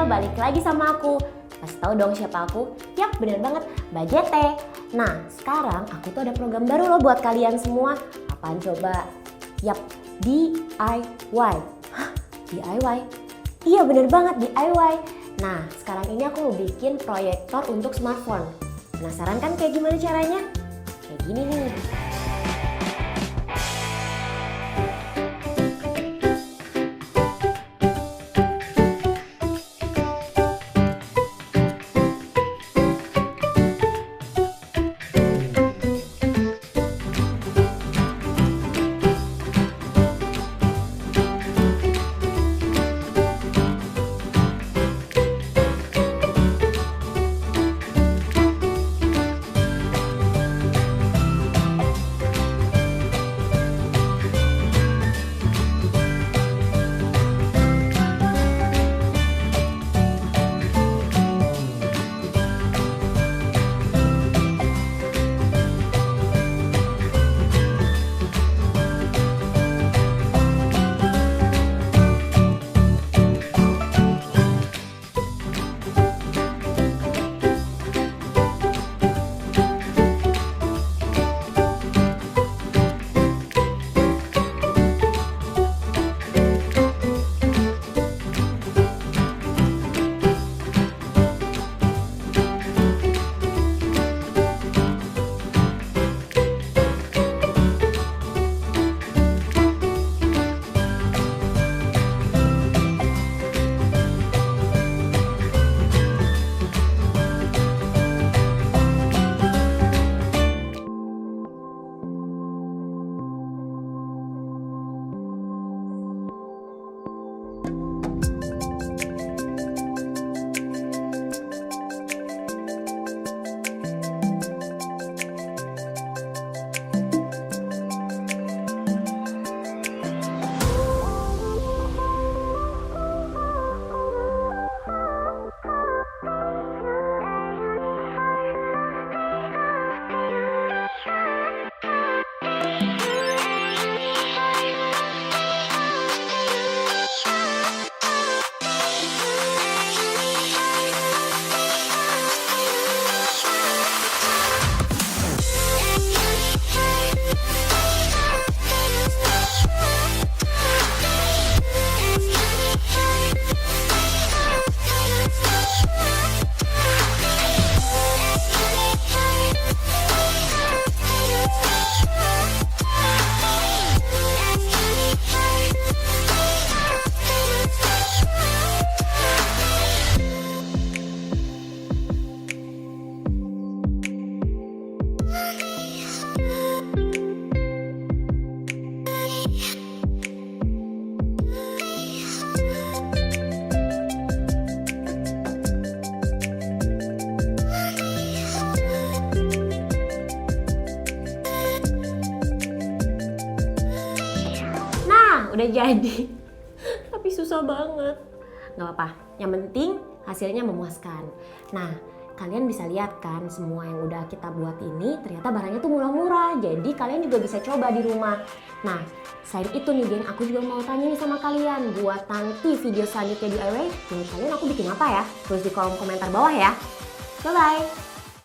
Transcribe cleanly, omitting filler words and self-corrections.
balik lagi sama aku. Kasih tahu dong siapa aku? Yap, bener banget, Mbak JT. Nah, sekarang aku tuh ada program baru loh buat kalian semua. Apaan coba? Yap, D.I.Y. Hah? D.I.Y? Iya bener banget, D.I.Y. Nah, sekarang ini aku mau bikin proyektor untuk smartphone. Penasaran kan kayak gimana caranya? Kayak gini nih. Udah jadi, tapi susah banget. Gak apa-apa, yang penting hasilnya memuaskan. Nah, kalian bisa lihat kan semua yang udah kita buat ini ternyata barangnya tuh murah-murah. Jadi kalian juga bisa coba di rumah. Nah, selain itu nih geng, aku juga mau tanya nih sama kalian. Buat nanti video selanjutnya DIY, menurut kalian aku bikin apa ya? Tulis di kolom komentar bawah ya. Bye-bye!